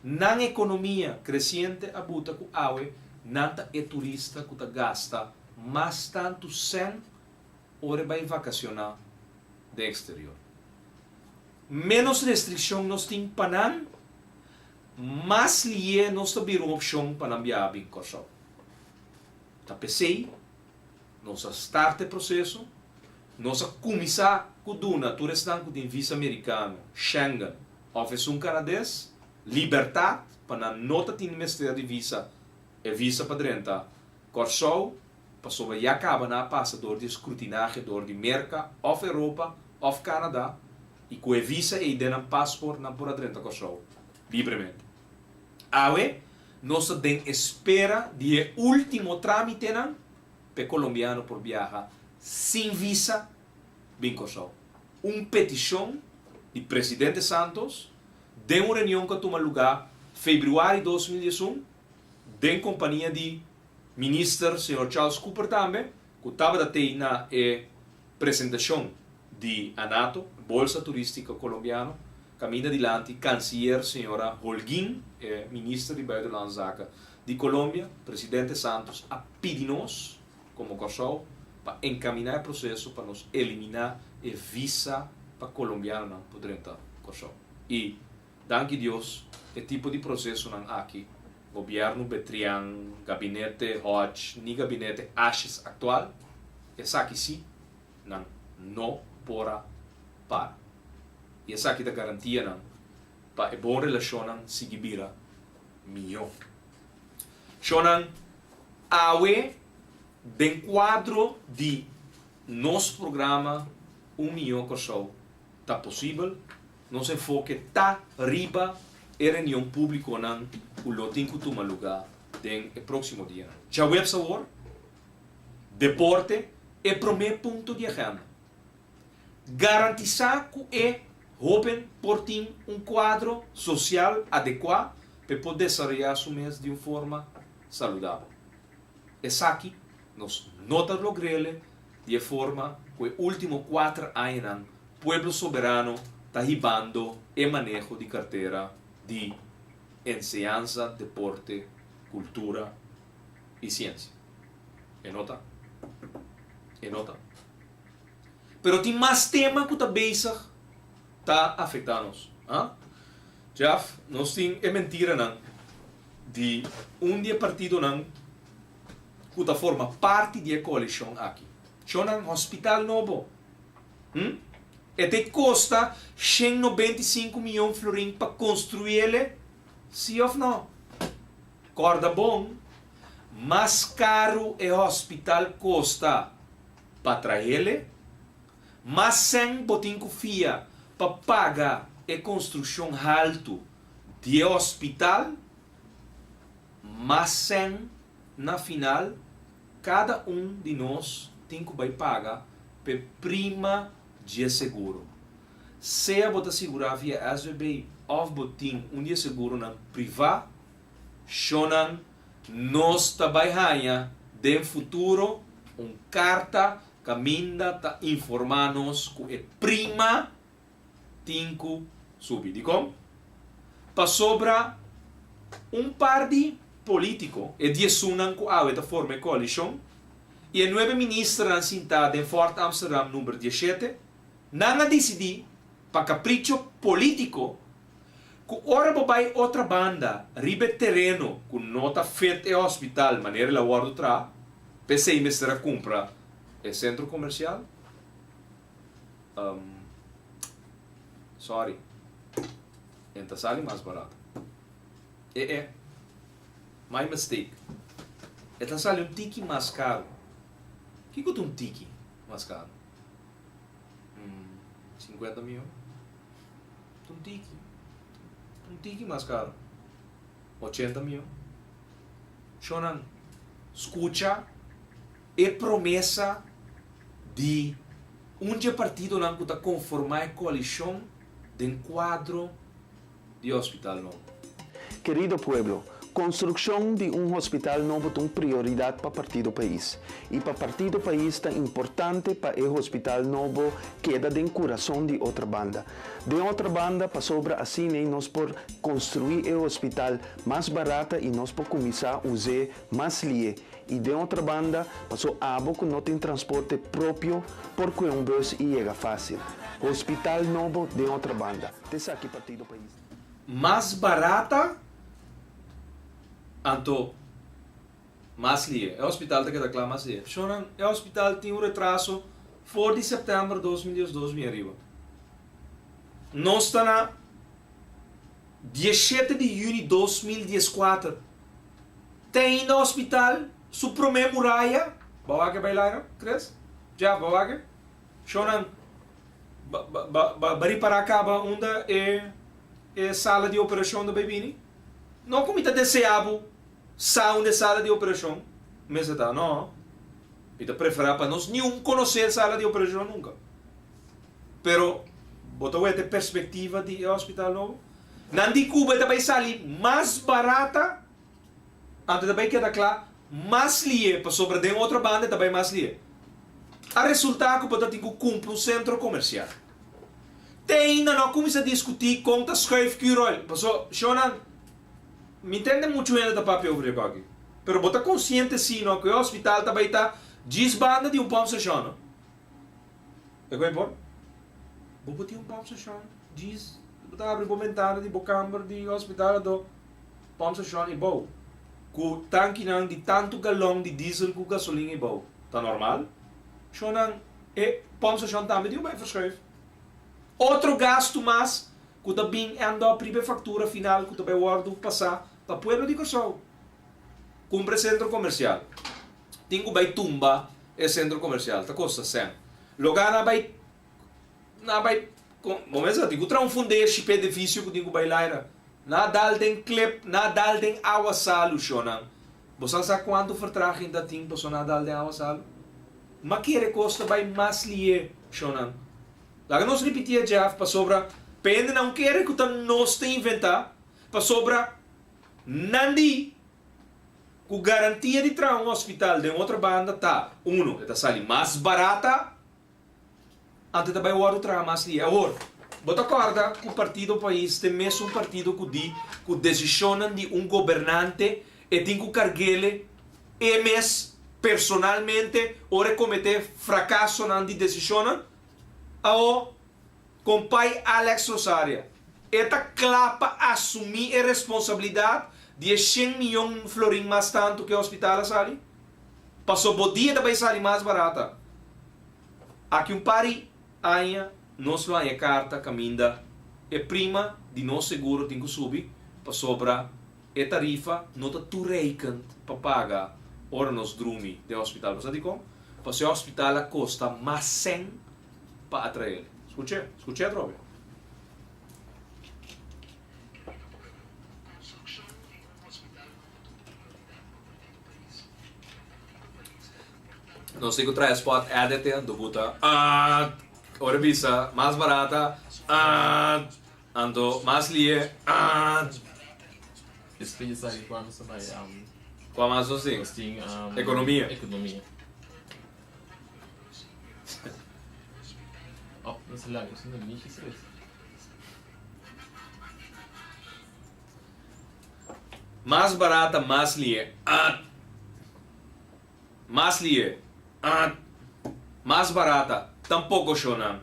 na economia crescente a buta com aue, nanta é turista que gasta mais tanto 100 horas para vacacionar de exterior. Menos restrição nós temos para não, mais lié nós temos opção para não viajar em Kosovo. Tá pensei, nós start o processo, nós começar com duna, tu restan com visa americano, Schengen, oferece canadês, liberdade para não ter ministério de visa, e visa para dentro, Kosovo, para sobre já acaba na passador de escrutinagem de América, of Europa, of Canadá, e com a visa e dando passaporte na por dentro Kosovo, livremente. Awe, nós temos espera de último trâmite para colombiano por viajar sem visa bem Kosovo. Uma petição do presidente Santos de uma reunião que toma lugar em fevereiro de 2021 de companhia de ministro Sr. Charles Cooper também, que estava até na apresentação de ANATO, Bolsa Turística Colombiana, caminho adiante, canciller Sra. Holguín, ministra de Buitenlandse Zaken de Colômbia, presidente Santos, a pedir-nos, como Kosovo, para encaminhar o processo para nos eliminar a visa para colombiano por dentro de Kosovo. E, danke Deus, o tipo de processo não aqui, governo Betrian, gabinete Hodge, ni gabinete Ashes atual, essa aqui sim, não pora para. E essa aqui da garantia não, para a boa relação se gibira melhor. Shonan, awe, den quadro de nosso programa 1 milhão Kosovo, está possível, nosso enfoque está riba a reunião pública não, o lote que toma lugar no próximo dia. Já web sabor, deporte é o primeiro ponto de agenda. Garantizar que é open por ter quadro social adequado para poder desarrollar su mês de uma forma saudável. Essa aqui, nós nota logrele de forma que os últimos 4 anos, o povo soberano está ribando o manejo de carteira de enseñanza, deporte, cultura e ciência. É nota? É nota? Pero tem mais tema que está afetando-nos. Jeff, nós temos mentira não, de dia partido não, que forma parte da coalição aqui. Shonan hospital novo. E te custa 195 milhões de florins para construir ele? Sim ou não? Corda bom, mais caro é o hospital custa para trazer ele, mas sem botin confia para pagar a construção alto de hospital, mas sem, na final, cada de nós tem que pagar per prima de seguro. Se a bota segurar via SVB ou botin dia seguro na privada, shonan nós trabalhamos de futuro carta caminha ta informar-nos que é prima tinco subir. Digo, para sobra par de político e de sunan com a outra forma de coalição e a nova ministra sentada em Fort Amsterdam número 17 não decidir para capricho político que ora vai outra banda ribe terreno com nota feita e hospital maneira la guardo tra pensei me será compra é centro comercial sorry então sai mais barato my mistake então sai tiki mais caro que custa tiki mais caro 50 mil tiki mais caro 80 mil shonan escucha e promessa de dia partido não está conformar a coalição de quadro de hospital novo. Querido pueblo, construção de hospital novo é uma prioridade para o Partido País. E para o Partido País é importante para o hospital novo queda dentro do coração de outra banda. De outra banda, para sobra assim, nós por construir o hospital mais barato e nós por começar a usar mais lie. E de outra banda, passou abo que não tem transporte próprio porque um bus chega fácil. Hospital novo de outra banda. Desse aqui Partido País. Mais barata anto mais lie. É o hospital que está mais lie. Shonan, é o hospital tem retraso for de setembro de 2022 me arriba. Nós está na 17 de junho de 2014. Tem no hospital Supreme Muralha, bawa ke bailar, Chris? Já bawa ke? Shonan bari para acaba onda é sala de operação do Bebini. Não como está desejável sair de sala de operação, mas está não. Está preferar para nós nenhum conhecer sala de operação nunca. Pero botou essa perspectiva de hospital novo. Nandi Cuba também sair mais barata, antes também queda claro. Mais lie, para sobre de outra banda também mais lie. A resultado que tem que cumprir um centro comercial. Tem ainda não começa a discutir conta schuif curol. Passou, Shonan, me entende muito ainda da papel over aqui. Pero bota consciente sim, não que o hospital também está desbanda de pump station. É que é bom? Vou botar pump station, diz, bota abrir comentário de bocamber de hospital do pump station e bom. Com tanque não de tanto galão de diesel com gasolina e bom. Tá normal? Shonan e pump station também de bem verschuif. Outro gasto mais que também anda a primeira factura final que também guardo passar para o pueblo de Corsol. Cumpre centro comercial. Tem que vai tumba é centro comercial, tá custa 100. Lugar na vai momento tem que tra funde chip edifício que tem que vai lá. Na dal den clip, na dal den água salo shonan. Você sabe quanto vertragem ainda tem para na dal den água salo? Mas que custa vai mais lie shonan. Lá nós repetia já para sobra pende não quer que nós tem inventar para sobra nandi com garantia de tra hospital de outra banda tá está sali mais barata antes também o outro tra mais lie. Agora bota corda que o partido país tem mesmo partido que decisionan de governante e tem que carguele emes personalmente ora cometer fracasso na de decisionan ao compai Alex Rosaria. Eta clapa assumir a responsabilidade de 100 milhões de florins mais tanto que o hospital sali. Passou o dia também sali mais barata. Aqui pari ainda nós lá a carta caminda é prima de nós seguro tem que subir para sobra e tarifa nota tu reikent para pagar ora nos drumi de hospital. Você sabe como? Para se o hospital custa mais 100 para atrair. Escute a droga. Nós temos que transport ADT do buta. Ora bisa mais barata. Ando mais lie. Especially quando você vai Qual mais você tem? Economia. Economia. Nesse lado, isso não é muito isso. Mais barata, mais lie. Mais lie. Mais barata, tampouco chonan.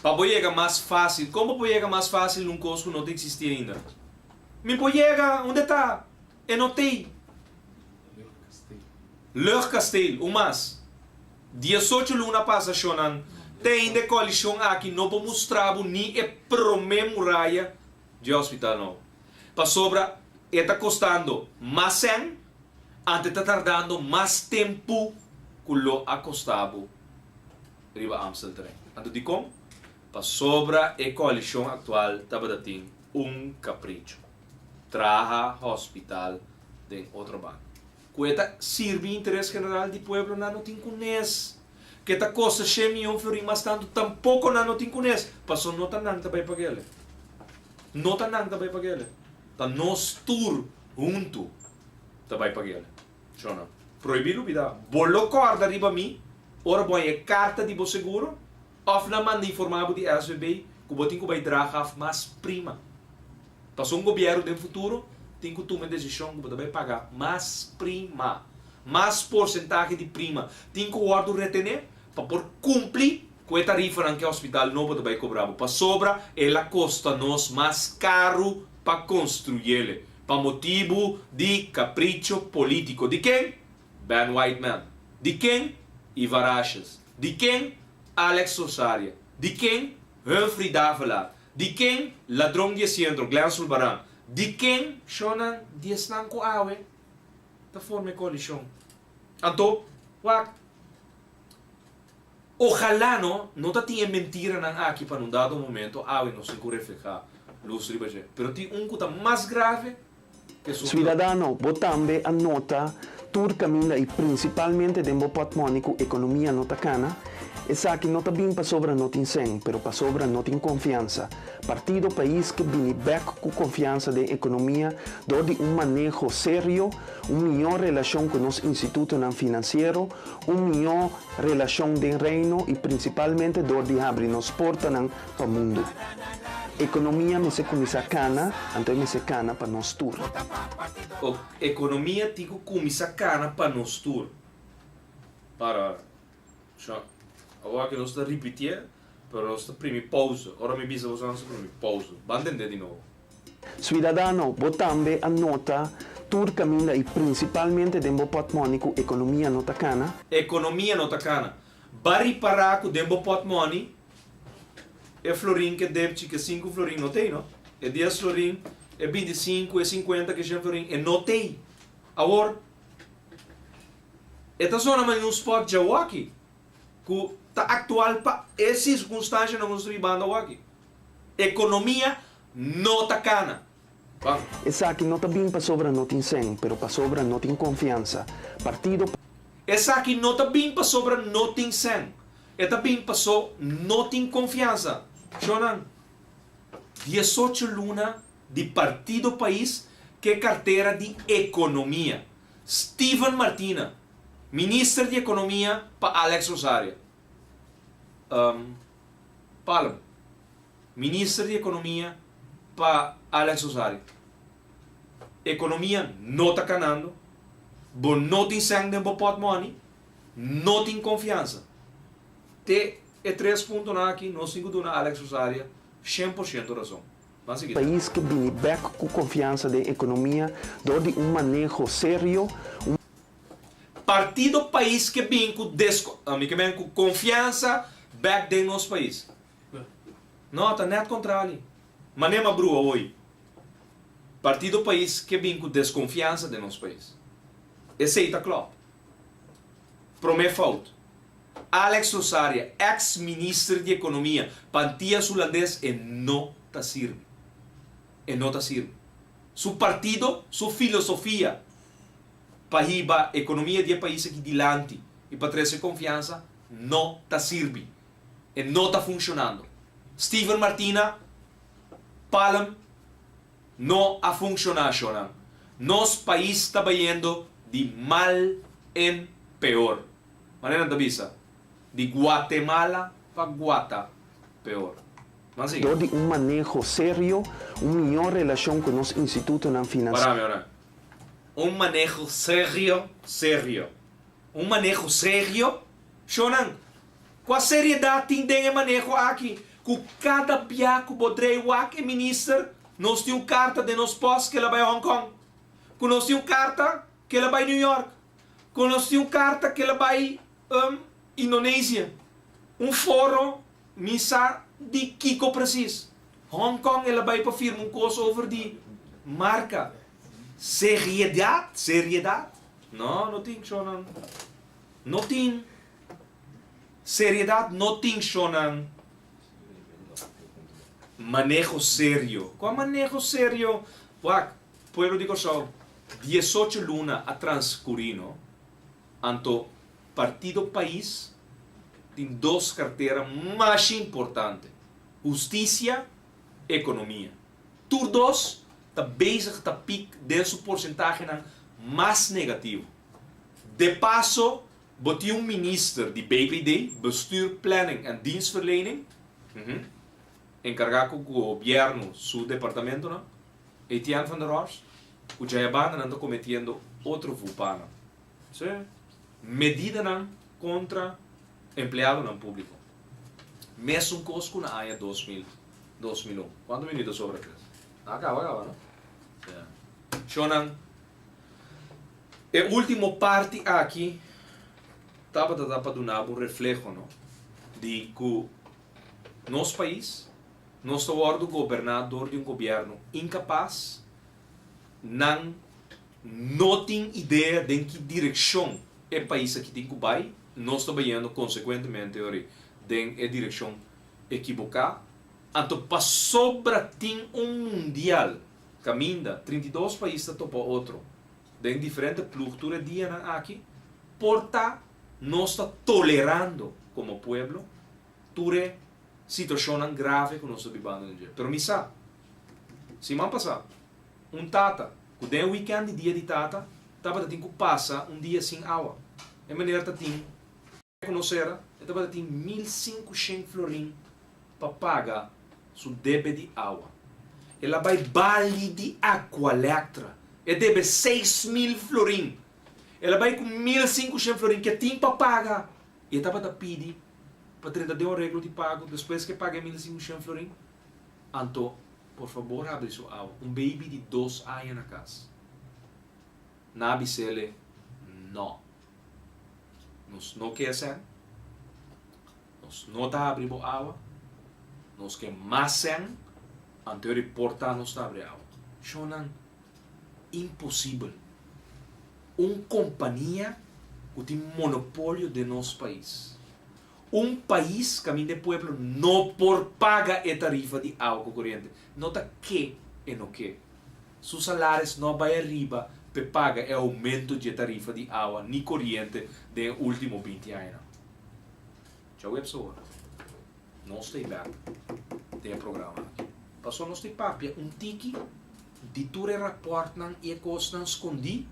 Para boiega mais fácil, como boiega mais fácil num cosco não existe ainda? Me boiega, onde está? E não tem. Leur Castelo, o mais. 18 luna passa chonan. Tem de colisão aqui, não vou mostrar nem é promemoraya de hospital não. Para sobra, está custando mais 100, antes está tardando mais tempo que lo acostado riba Amsterdam. Então, de como? Para sobra, a coalição atual está batendo capricho. Traja hospital de outro banco. Cueta sirve interesse general do pueblo, não tem conhece. Que esta coisa 100 milhões de mas tanto tampouco não tem conhece. Passou não está nada para pagar. Não está nada para pagar. Está nós tour junto está para pagar. Chona. Proibido vida. Bolo corda riba mim. Ora põe a carta de seguro. Of na manda informado de SVB que botem que vai dragar mais prima. Passou governo do futuro tem que tomar decisão que vai pagar mais prima. Mais porcentagem de prima. Tem que guardar retener para por cumprir com a tarifa que o hospital não vai cobrar. Para sobra, ela custa nos mais caro para construí-la. Para motivo de capricho político. De quem? Ben Whiteman. De quem? Ivaraches. De quem? Alex Rosaria. De quem? Humphrey Davila. De quem? Ladrão de centro, Glenn Sulbaran. De quem? Shonan, diesnan ko awe. Ta forma coalição. Então, wak. Ojalá não tá tinha mentira nan aqui para um dado momento, awe não se reflejar luz ribaje. Pero tem coisa mais grave que Cidadano, botambe a nota tur caminha e principalmente dembo patmónico economia nota cana. Essa que não está bem para sobra não tem sen, pero para sobra não tem confiança. Partido país que vem back com confiança de economia, dor de manejo sério, melhor relação com os institutos financeiros, melhor relação de reino e principalmente dor de abrir nos portas para o mundo. Economia me se começa cana, então me se cana para nós tour. Economia tem que começar cana para nós tour. Para. Agora que nós estamos repetindo, mas nós estamos primeiro pausa. Agora me diz você nós primeiro pausa. Vai entender de novo. Cidadano, botambe a nota tur caminha e principalmente dembo patmónico economia nota cana. Economia nota cana. Bari paraco dembo patmoni. É florim que deve que 5 florim não tem, não? É 10 florim, é 25, é 50 que já florim, é não tem. Agora, esta zona mas não spot já aqui. Que está atual para essa circunstância não construir banda aqui. Economia não está cana. Essa aqui não está bem para sobra não tem sen, pero para sobra não tem confiança. Partido. Essa aqui não está bem para sobra não tem sen. Está bem para sobra não tem confiança. Jonan, 18 luna de Partido País que carteira de Economia. Steven Martina, Ministro de Economia para Alex Rosario. Palm, Ministro de Economia para Alex Rosario. Economia não está canando, não tem sangue de patrimônio, não tem confiança. Te é 3 pontos aqui, não 5 do Alex Rosario, 100% razão. País que vem back com confiança de economia, dor de manejo sério. Partido país que vem com confiança back de nosso país. Não, tá net contrário. Mas nem brua hoje. Partido país que vem com desconfiança de nosso país. Esse aí tá claro. Promete falta. Alex Rosaria, ex-ministro de Economia, Pantias holandês, e não tá sirve. E não tá sirve. Su partido, sua filosofia, para a economia do país aqui adiante e para trazer confiança, não tá sirve. E não está funcionando. Steven Martina, Palm, não a funcionar, Shonan. Nosso país está indo de mal em pior. Maneira da visa. De Guatemala para Guata, pior. Mas sim. De manejo serio, melhor relação com os institutos financeiros. Para. Manejo serio. Manejo serio, Shonan. Qual seriedade tem o manejo aqui? Com cada piaco bodrei wak ministro, nós temos carta de nos pós que ela vai a Hong Kong. Com nós temos carta que ela vai a New York. Com nós temos carta que ela vai Indonésia. Foro missa de Kiko precis. Hong Kong ela vai para firma coisa over de marca. Seriedade? Não tem, Shonan. Não tem. Seriedade não tem, Shonan. Manejo serio. Qual manejo serio? Wak, pueblo de Corsao, 18 luna a transcurino, anto partido país tem duas carteiras mais importantes. Justiça e economia. Tur dos está bezig te piek desse porcentagem mais negativo. De passo, botiu ministro de BPD, Bestuur, Planning en Dienstverlening, encargado com o governo, seu departamento, não? Etienne van der Horst, o Jayabana anda cometendo outro vulpano. Medida não contra empregado não público. Mesmo coisa na AIA 2001. Quanto minutos sobre isso? Acaba, não? Shonan, a última parte aqui, estava para dar um reflexo, não? De que nosso país, nosso governador de um governo incapaz, não tem ideia de que direção o país aqui tem que ir, nós estamos indo consequentemente em direção equivocada. Então, para sobra tem mundial, caminha, 32 países topa outro, em diferentes culturas aqui, porta nós está tolerando como pueblo, ture situação grave que nós estamos vivendo. Pero me sabe, se man passar, tata, que tem weekend, dia de tata, estava tem que passar dia sem água. É maneira que tem conhecer, estava tem 1.500 florim para pagar seu débito de água. Ela vai bali de Aqualectra, e deve 6.000 florim. Ela vai com 1.500 florim que tem para pagar. E estava a pedir para ter um arreglo de pago depois que paga 1.500 florim. Então, por favor, abre sua água. Baby de 2 anos na casa. Na abicele, não. Nós não queremos, nós não está abrindo água, nós queremos mais antes de portar nós está abrindo água. Shonan, impossível. Companhia que tem monopólio de nosso país. País que a minha pueblo não por paga a tarifa de água corrente. Nota que e não que. Seus salários não vai arriba para pagar o aumento de tarifa de água nem corrente dos últimos 20 anos. Já é pessoa. Não está back. Tem programa aqui. Passou nós tem papia tiki de tudo reportam e coisas escondi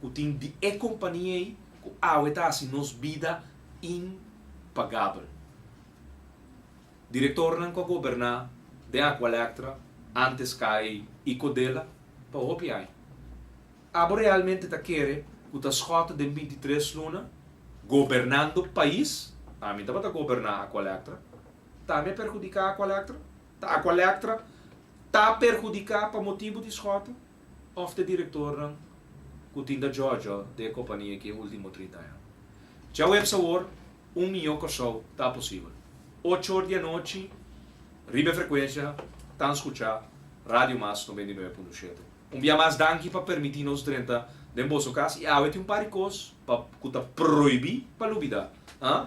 que tem de companhia que a água está assim nos vida impagável. Diretor não governar de Aqualectra antes cai e codela para o PI. Abo realmente está querendo que a escota de 23 luna governando o país, a mim estava a governar a Aqualectra, está me perjudicar a Aqualectra, a Aqualectra está perjudicar para motivo de escota, ou de diretor que tem da Georgia de companhia que é o último 30 anos. Já o sabor, milhão de pessoas está possível. 8 horas da noite, ribe frequência, tan escuchar Radio Mas 99.7. Dia mais danke para permitir-nos 30 de bolso casa e há tem par de coisas para proibir para lubida.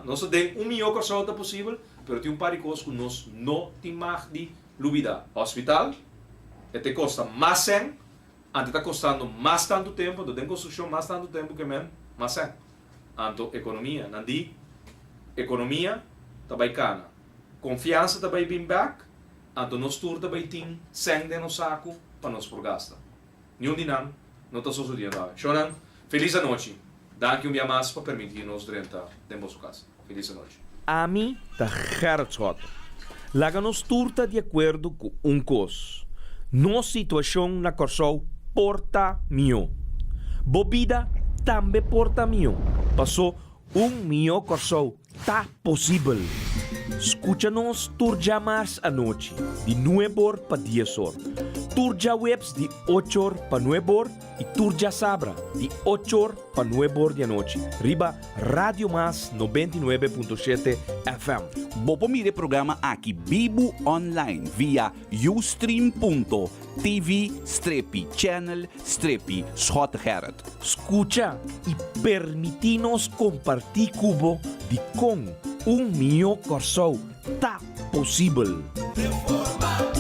Nós tem milhão de coisas possível, mas tem par de coisas que nós não temos de lubida. Hospital, te custa mais 100, antes está custando mais tanto tempo, tem construção mais tanto tempo que mais 100. Então, economia, nandi, economia, está bacana. Confiança está bem back, então nós turta bem tem 100 de nosso saco para nós por gastar. Nenhum de nós não está sucedendo. Shonan, feliz noite. Danke dia mais para permitir-nos 30 de nossa casa. Feliz noite. A mim está hertzot. Laga-nos turta de acordo com coisa. Nossa situação na Corsol porta mio. Bobida também porta mio. Passou milhão Corsol. Tá possível. Escucha-nos turja mais à noite, de 9 horas para 10 horas. Turja webs de 8 horas para 9 horas e turja sabra de 8 horas para 9 horas da noite. Riba Radio Mas 99.7 FM. Bopo mire programa aqui Bibo Online via ustream.tv/channel/Schotgerrit. Escucha e permite-nos compartilhar cubo de com milhão Corsol. Tá possível. Reforma